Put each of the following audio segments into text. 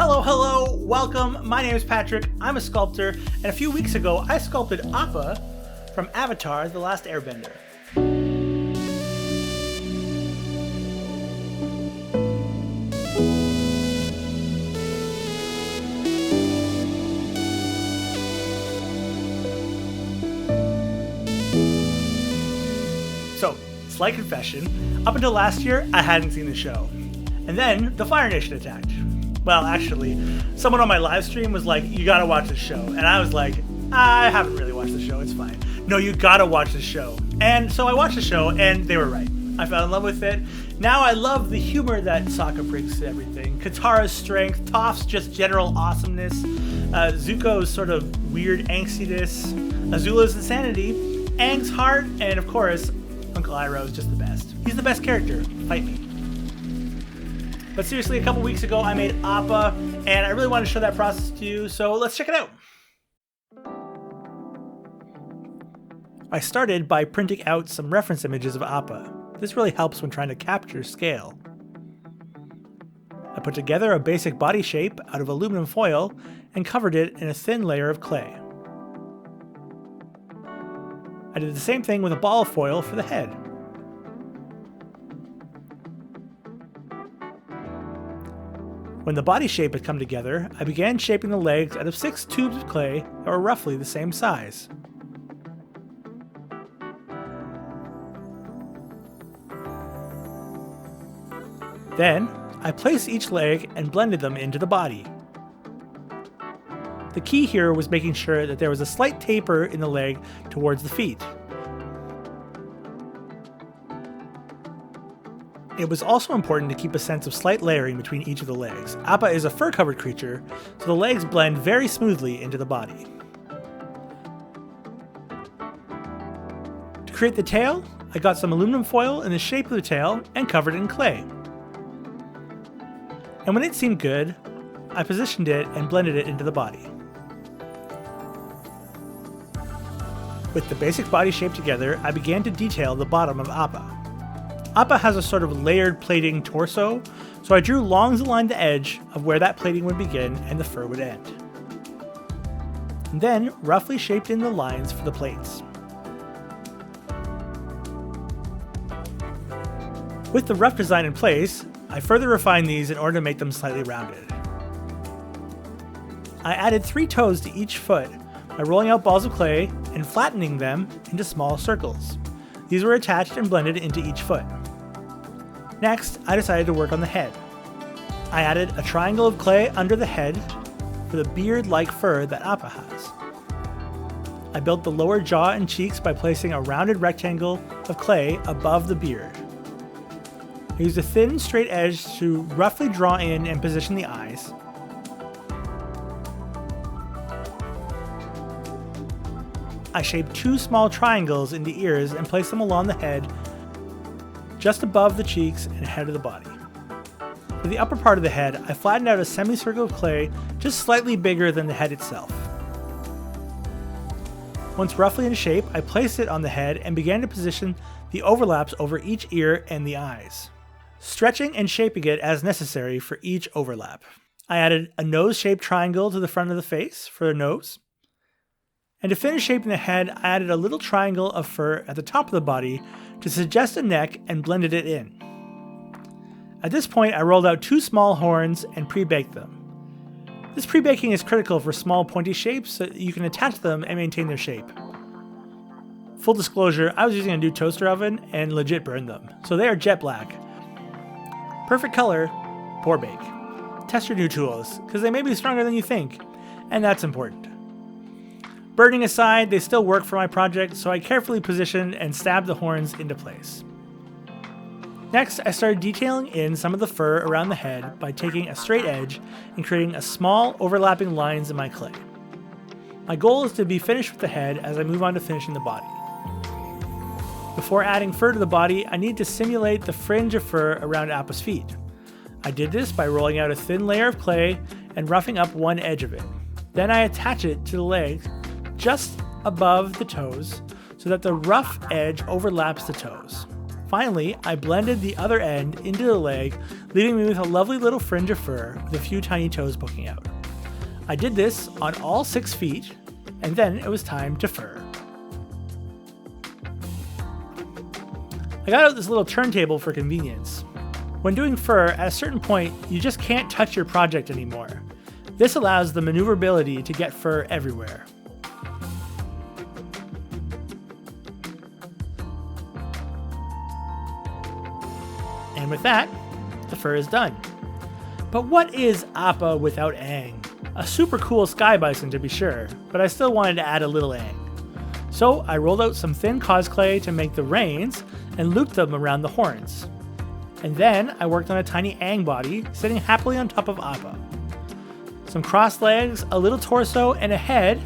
Hello, welcome. My name is Patrick. I'm a sculptor, and a few weeks ago I sculpted Appa from Avatar the Last Airbender. So, slight confession, up until last year I hadn't seen the show. And then the Fire Nation attacked. Well, actually, someone on my live stream was like, you gotta watch the show. And I was like, I haven't really watched the show, it's fine. No, you gotta watch the show. And so I watched the show, and they were right. I fell in love with it. Now I love the humor that Sokka brings to everything. Katara's strength, Toph's just general awesomeness, Zuko's sort of weird angstiness, Azula's insanity, Aang's heart, and of course, Uncle Iroh is just the best. He's the best character. Fight me. But seriously, a couple weeks ago, I made Appa, and I really want to show that process to you, so let's check it out. I started by printing out some reference images of Appa. This really helps when trying to capture scale. I put together a basic body shape out of aluminum foil and covered it in a thin layer of clay. I did the same thing with a ball of foil for the head. When the body shape had come together, I began shaping the legs out of 6 tubes of clay that were roughly the same size. Then, I placed each leg and blended them into the body. The key here was making sure that there was a slight taper in the leg towards the feet. It was also important to keep a sense of slight layering between each of the legs. Appa is a fur-covered creature, so the legs blend very smoothly into the body. To create the tail, I got some aluminum foil in the shape of the tail and covered it in clay. And when it seemed good, I positioned it and blended it into the body. With the basic body shape together, I began to detail the bottom of Appa. Appa has a sort of layered plating torso, so I drew longs along the edge of where that plating would begin and the fur would end. And then roughly shaped in the lines for the plates. With the rough design in place, I further refined these in order to make them slightly rounded. I added 3 toes to each foot by rolling out balls of clay and flattening them into small circles. These were attached and blended into each foot. Next, I decided to work on the head. I added a triangle of clay under the head for the beard-like fur that Appa has. I built the lower jaw and cheeks by placing a rounded rectangle of clay above the beard. I used a thin, straight edge to roughly draw in and position the eyes. I shaped 2 small triangles in the ears and placed them along the head, just above the cheeks and head of the body. For the upper part of the head, I flattened out a semicircle of clay just slightly bigger than the head itself. Once roughly in shape, I placed it on the head and began to position the overlaps over each ear and the eyes, stretching and shaping it as necessary for each overlap. I added a nose-shaped triangle to the front of the face for the nose. And to finish shaping the head, I added a little triangle of fur at the top of the body to suggest a neck and blended it in. At this point, I rolled out 2 small horns and pre-baked them. This pre-baking is critical for small pointy shapes so that you can attach them and maintain their shape. Full disclosure, I was using a new toaster oven and legit burned them, so they are jet black. Perfect color, poor bake. Test your new tools, because they may be stronger than you think, and that's important. Burning aside, they still work for my project, so I carefully positioned and stabbed the horns into place. Next, I started detailing in some of the fur around the head by taking a straight edge and creating a small overlapping lines in my clay. My goal is to be finished with the head as I move on to finishing the body. Before adding fur to the body, I need to simulate the fringe of fur around Appa's feet. I did this by rolling out a thin layer of clay and roughing up one edge of it. Then I attach it to the legs just above the toes so that the rough edge overlaps the toes. Finally, I blended the other end into the leg, leaving me with a lovely little fringe of fur with a few tiny toes poking out. I did this on all 6 feet, and then it was time to fur. I got out this little turntable for convenience. When doing fur, at a certain point, you just can't touch your project anymore. This allows the maneuverability to get fur everywhere. And with that, the fur is done. But what is Appa without Aang? A super cool sky bison to be sure, but I still wanted to add a little Aang. So I rolled out some thin cosplay to make the reins and looped them around the horns. And then I worked on a tiny Aang body sitting happily on top of Appa. Some crossed legs, a little torso, and a head.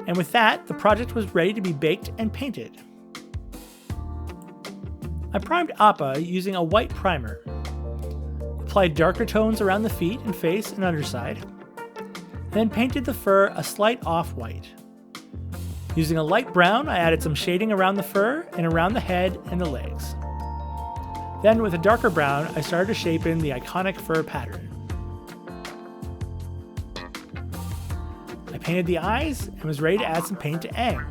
And with that, the project was ready to be baked and painted. I primed Appa using a white primer. Applied darker tones around the feet and face and underside. Then painted the fur a slight off-white. Using a light brown, I added some shading around the fur and around the head and the legs. Then with a darker brown, I started to shape in the iconic fur pattern. I painted the eyes and was ready to add some paint to Aang.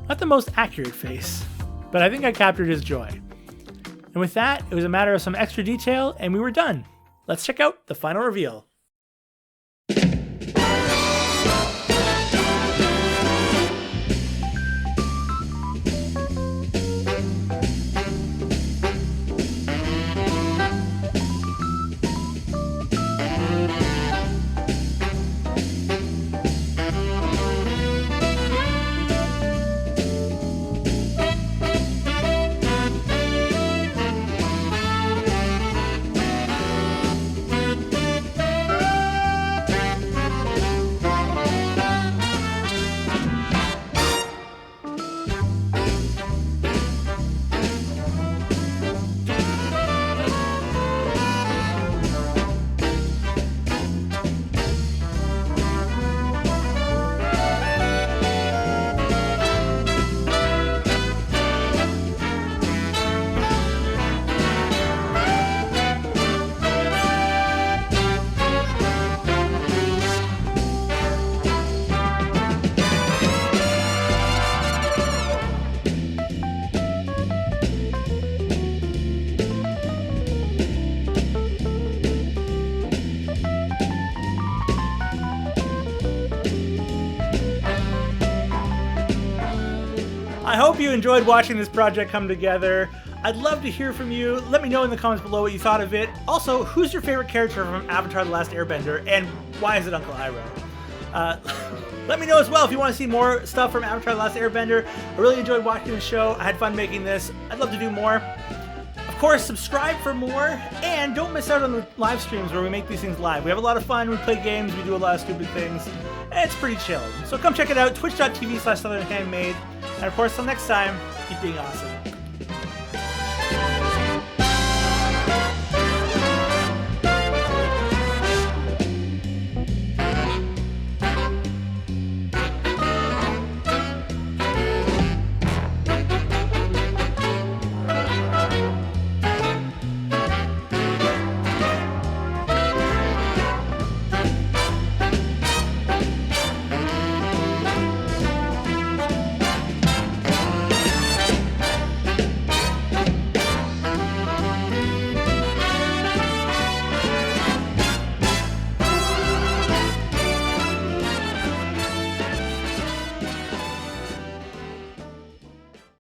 Not the most accurate face, but I think I captured his joy. And with that, it was a matter of some extra detail and we were done. Let's check out the final reveal. I hope you enjoyed watching this project come together. I'd love to hear from you. Let me know in the comments below what you thought of it. Also, who's your favorite character from Avatar the Last Airbender, and why is it Uncle Iroh? Let me know as well if you want to see more stuff from Avatar the Last Airbender. I really enjoyed watching the show. I had fun making this. I'd love to do more. Of course, subscribe for more, and don't miss out on the live streams where we make these things live. We have a lot of fun, we play games, we do a lot of stupid things, and it's pretty chill. So come check it out, twitch.tv/southernhandmade. And of course, till next time, keep being awesome.